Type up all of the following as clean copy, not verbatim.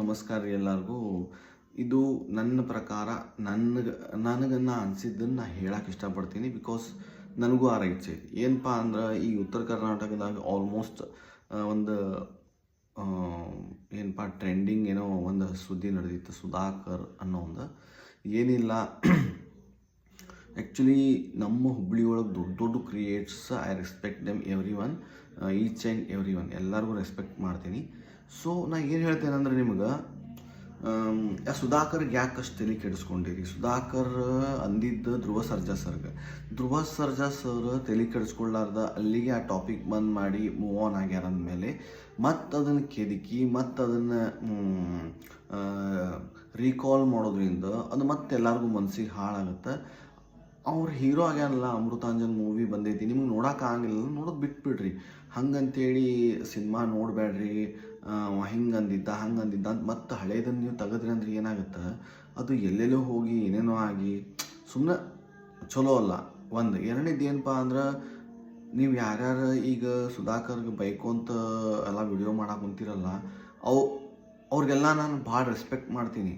ನಮಸ್ಕಾರ ರೀ ಎಲ್ಲರಿಗೂ. ಇದು ನನ್ನ ಪ್ರಕಾರ ನನಗೆ ಅನಿಸಿದ್ದನ್ನು ಹೇಳಕ್ಕೆ ಇಷ್ಟಪಡ್ತೀನಿ. ಬಿಕಾಸ್ ನನಗೂ ಆ ರೈಟ್ಸ್ ಐತಿ. ಏನಪ್ಪ ಅಂದ್ರೆ ಈ ಉತ್ತರ ಕರ್ನಾಟಕದಾಗ ಆಲ್ಮೋಸ್ಟ್ ಒಂದು ಏನಪ್ಪ ಟ್ರೆಂಡಿಂಗ್ ಏನೋ ಒಂದು ಸುದ್ದಿ ನಡೆದಿತ್ತು, ಸುಧಾಕರ್ ಅನ್ನೋ ಒಂದು. ಏನಿಲ್ಲ, ಆ್ಯಕ್ಚುಲಿ ನಮ್ಮ ಹುಬ್ಬಳ್ಳಿ ಒಳಗೆ ದೊಡ್ಡ ದೊಡ್ಡ creates, I respect them every one, each and every one, ಎಲ್ಲರಿಗೂ ರೆಸ್ಪೆಕ್ಟ್ ಮಾಡ್ತೀನಿ. ಸೊ ನಾ ಏನು ಹೇಳ್ತೇನೆ ಅಂದ್ರೆ ನಿಮ್ಗೆ, ಸುಧಾಕರ್ಗೆ ಯಾಕೆ ಅಷ್ಟು ತಲೆ ಕೆಡಿಸ್ಕೊಂಡಿರಿ? ಸುಧಾಕರ್ ಅಂದಿದ್ದು ಧ್ರುವ ಸರ್ಜಾ ಸರ್ ತಲೆ ಕೆಡಿಸ್ಕೊಳ್ಳಾರ್ದ ಅಲ್ಲಿಗೆ ಆ ಟಾಪಿಕ್ ಬಂದ್ ಮಾಡಿ ಮೂವ್ ಆನ್ ಆಗ್ಯಾರ ಅಂದಮೇಲೆ ಮತ್ತು ಅದನ್ನು ಕೆದಕಿ ಮತ್ತು ಅದನ್ನು ರೀಕಾಲ್ ಮಾಡೋದ್ರಿಂದ ಅದು ಮತ್ತೆ ಎಲ್ಲರಿಗೂ ಮನಸ್ಸಿಗೆ ಹಾಳಾಗುತ್ತೆ. ಅವ್ರು ಹೀರೋ ಆಗ್ಯಾನಲ್ಲ, ಅಮೃತಾಂಜನ್ ಮೂವಿ ಬಂದೈತಿ, ನಿಮ್ಗೆ ನೋಡೋಕ್ಕಾಗಿಲ್ಲ, ನೋಡೋದು ಬಿಟ್ಬಿಡ್ರಿ. ಹಂಗಂತೇಳಿ ಸಿನಿಮಾ ನೋಡಬೇಡ್ರಿ, ಹಿಂಗೆ ಅಂದಿದ್ದ ಅಂತ ಮತ್ತು ಹಳೇದನ್ನು ನೀವು ತೆಗೆದ್ರಿ ಅಂದ್ರೆ ಏನಾಗುತ್ತೆ, ಅದು ಎಲ್ಲೆಲ್ಲೋ ಹೋಗಿ ಏನೇನೋ ಆಗಿ ಸುಮ್ಮನೆ ಚಲೋ ಅಲ್ಲ. ಒಂದು ಎರಡನೇದು ಏನಪ್ಪ ಅಂದ್ರೆ, ನೀವು ಯಾರ್ಯಾರು ಈಗ ಸುಧಾಕರ್ಗೆ ಬೈಕು ಅಂತ ಎಲ್ಲ ವಿಡಿಯೋ ಮಾಡಕ್ಕೆ ಕುಂತಿರಲ್ಲ, ಅವ್ರಿಗೆಲ್ಲ ನಾನು ಭಾಳ ರೆಸ್ಪೆಕ್ಟ್ ಮಾಡ್ತೀನಿ.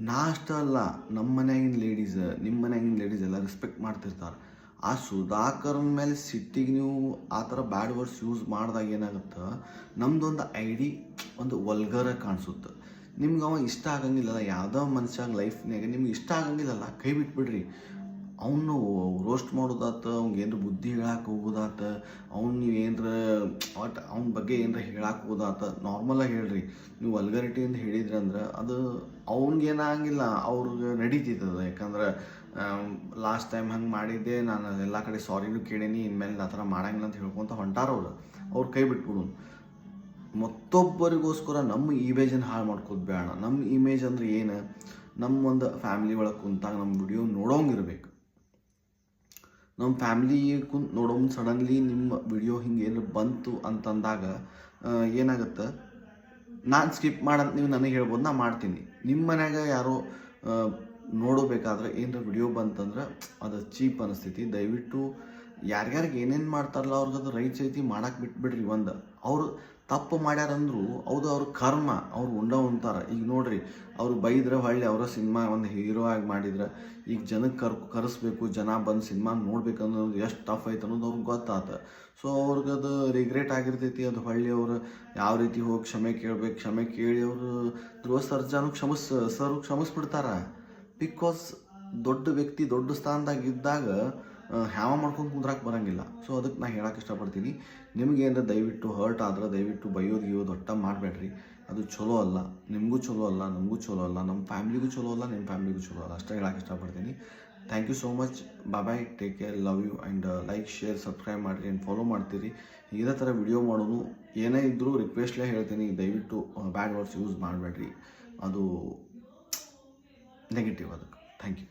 ನಾ ಅಷ್ಟೇ ಅಲ್ಲ, ನಮ್ಮ ಮನ್ಯಾಗಿನ ಲೇಡೀಸ್, ನಿಮ್ಮ ಮನ್ಯಾಗಿನ ಲೇಡೀಸ್ ಎಲ್ಲ ರೆಸ್ಪೆಕ್ಟ್ ಮಾಡ್ತಿರ್ತಾರೆ. ಆ ಸುಧಾಕರ್ನ ಮೇಲೆ ಸಿಟ್ಟಿಗೆ ನೀವು ಆ ಥರ ಬ್ಯಾಡ್ ವರ್ಡ್ಸ್ ಯೂಸ್ ಮಾಡಿದಾಗ ಏನಾಗುತ್ತೆ, ನಮ್ಮದೊಂದು ಐಡಿ ಒಂದು ವಲ್ಗರಾಗಿ ಕಾಣಿಸುತ್ತೆ. ನಿಮ್ಗೆ ಅವ ಇಷ್ಟ ಆಗಂಗಿಲ್ಲಲ್ಲ, ಯಾವುದೋ ಮನುಷ್ಯಾಗ ಲೈಫ್ನಾಗ ನಿಮ್ಗೆ ಇಷ್ಟ ಆಗಂಗಿಲ್ಲಲ್ಲ, ಕೈ ಬಿಟ್ಬಿಡ್ರಿ. ಅವನು ರೋಸ್ಟ್ ಮಾಡೋದಾತ, ಅವ್ನಿಗೆ ಏನರ ಬುದ್ಧಿ ಹೇಳಕ್ಕೆ ಹೋಗೋದಾತ, ಅವ್ನು ನೀವು ಏನರ ಒಟ್ಟು ಅವ್ನ ಬಗ್ಗೆ ಏನರ ಹೇಳಕ್ಕೆ ಹೋದಾತ, ನಾರ್ಮಲಾಗಿ ಹೇಳ್ರಿ. ನೀವು ವಲ್ಗರಿಟಿಯಿಂದ ಹೇಳಿದ್ರಿ ಅಂದ್ರೆ ಅದು ಅವ್ನಿಗೇನಾಗಿಲ್ಲ, ಅವ್ರಿಗೆ ನಡೀತಿರ್ತದೆ. ಯಾಕಂದ್ರೆ ಲಾಸ್ಟ್ ಟೈಮ್ ಹಂಗೆ ಮಾಡಿದ್ದೆ, ನಾನು ಎಲ್ಲ ಕಡೆ ಸಾರಿನೂ ಕೇಳೀನಿ, ಇನ್ಮೇಲೆ ಆ ಥರ ಮಾಡಂಗಿಲ್ಲ ಅಂತ ಹೇಳ್ಕೊತ ಹೊಂಟಾರವ್ರು. ಅವ್ರು ಕೈ ಬಿಟ್ಬಿಡು. ಮತ್ತೊಬ್ಬರಿಗೋಸ್ಕರ ನಮ್ಮ ಇಮೇಜನ್ನು ಹಾಳು ಮಾಡ್ಕೋದು ಬೇಡ. ನಮ್ಮ ಇಮೇಜ್ ಅಂದ್ರೆ ಏನು, ನಮ್ಮ ಒಂದು ಫ್ಯಾಮ್ಲಿ ಒಳಗೆ ಕುಂತಾಗ ನಮ್ಮ ವಿಡಿಯೋ ನೋಡೋಂಗಿರ್ಬೇಕು. ನಮ್ಮ ಫ್ಯಾಮ್ಲಿ ಕುಂತು ನೋಡೋಂಗೆ ಸಡನ್ಲಿ ನಿಮ್ಮ ವಿಡಿಯೋ ಹಿಂಗೆ ಏನು ಬಂತು ಅಂತಂದಾಗ ಏನಾಗುತ್ತೆ, ನಾನು ಸ್ಕಿಪ್ ಮಾಡಂತ ನೀವು ನನಗೆ ಹೇಳ್ಬೋದು, ನಾ ಮಾಡ್ತೀನಿ. ನಿಮ್ಮ ಮನ್ಯಾಗ ಯಾರೋ ನೋಡಬೇಕಾದ್ರೆ ಏನರ ವಿಡಿಯೋ ಬಂತಂದ್ರೆ ಅದು ಚೀಪ್ ಅನಿಸ್ತೈತಿ. ದಯವಿಟ್ಟು ಯಾರ್ಯಾರಿಗೆ ಏನೇನು ಮಾಡ್ತಾರಲ್ಲ ಅವ್ರಿಗೆ ಅದು ರೈಟ್ಸ್ ಐತಿ, ಮಾಡಕ್ಕೆ ಬಿಟ್ಬಿಡ್ರಿ. ಒಂದು ಅವರು ತಪ್ಪು ಮಾಡ್ಯಾರಂದ್ರು ಹೌದು, ಅವ್ರ ಕರ್ಮ, ಅವ್ರು ಉಂಟಾರ. ಈಗ ನೋಡ್ರಿ, ಅವ್ರು ಬೈದ್ರೆ ಹೊಳ್ಳಿ ಅವರ ಸಿನಿಮಾ ಒಂದು ಹೀರೋ ಆಗಿ ಮಾಡಿದ್ರೆ ಈಗ ಜನಕ್ಕೆ ಕರೆಸ್ಬೇಕು, ಜನ ಬಂದು ಸಿನಿಮಾ ನೋಡ್ಬೇಕನ್ನೋದು ಎಷ್ಟು ಟಫ್ ಐತೆ ಅನ್ನೋದು ಅವ್ರಿಗೆ ಗೊತ್ತಾತ. ಸೊ ಅವ್ರಿಗೆ ಅದು ರಿಗ್ರೆಟ್ ಆಗಿರ್ತೈತಿ. ಅದು ಹೊಳ್ಳಿ ಅವರು ಯಾವ ರೀತಿ ಹೋಗಿ ಕ್ಷಮೆ ಕೇಳಬೇಕು, ಕ್ಷಮೆ ಕೇಳಿ ಅವರು ಧ್ರುವ ಸರ್ಜಾನು ಕ್ಷಮಿಸ್ಬಿಡ್ತಾರೆ. ಬಿಕಾಸ್ ದೊಡ್ಡ ವ್ಯಕ್ತಿ ದೊಡ್ಡ ಸ್ಥಾನದಾಗ ಇದ್ದಾಗ ಹ್ಯಾವ ಮಾಡ್ಕೊಂಡು ಕುಂದ್ರಕ್ಕೆ ಬರೋಂಗಿಲ್ಲ. ಸೊ ಅದಕ್ಕೆ ನಾನು ಹೇಳಕ್ಕೆ ಇಷ್ಟಪಡ್ತೀನಿ, ನಿಮಗೇನಾರ ದಯವಿಟ್ಟು ಹರ್ಟ್ ಆದ್ರೆ ದಯವಿಟ್ಟು ಬೈಯೋದು ಒಟ್ಟ ಮಾಡಬೇಡ್ರಿ. ಅದು ಚಲೋ ಅಲ್ಲ, ನಿಮಗೂ ಚಲೋ ಅಲ್ಲ, ನಮಗೂ ಚಲೋ ಅಲ್ಲ, ನಮ್ಮ ಫ್ಯಾಮ್ಲಿಗೂ ಚಲೋ ಅಲ್ಲ, ನಿಮ್ಮ ಫ್ಯಾಮ್ಲಿಗೂ ಚಲೋ ಅಲ್ಲ. ಅಷ್ಟೇ ಹೇಳಕ್ಕೆ ಇಷ್ಟಪಡ್ತೀನಿ. Thank you so much. Bye, take care, love you. And like, share, subscribe ಮಾಡಿರಿ ಆ್ಯಂಡ್ ಫಾಲೋ ಮಾಡ್ತೀರಿ. ಇದೇ ಥರ ವಿಡಿಯೋ ಮಾಡೋದು ಏನೇ ಇದ್ದರೂ ರಿಕ್ವೆಸ್ಟ್ಲೇ ಹೇಳ್ತೀನಿ, ದಯವಿಟ್ಟು ಬ್ಯಾಡ್ ವರ್ಡ್ಸ್ ಯೂಸ್ ಮಾಡಬೇಡ್ರಿ. ಅದು ನೆಗೆಟಿವ್ ಅದಕ್ಕೆ. Thank you.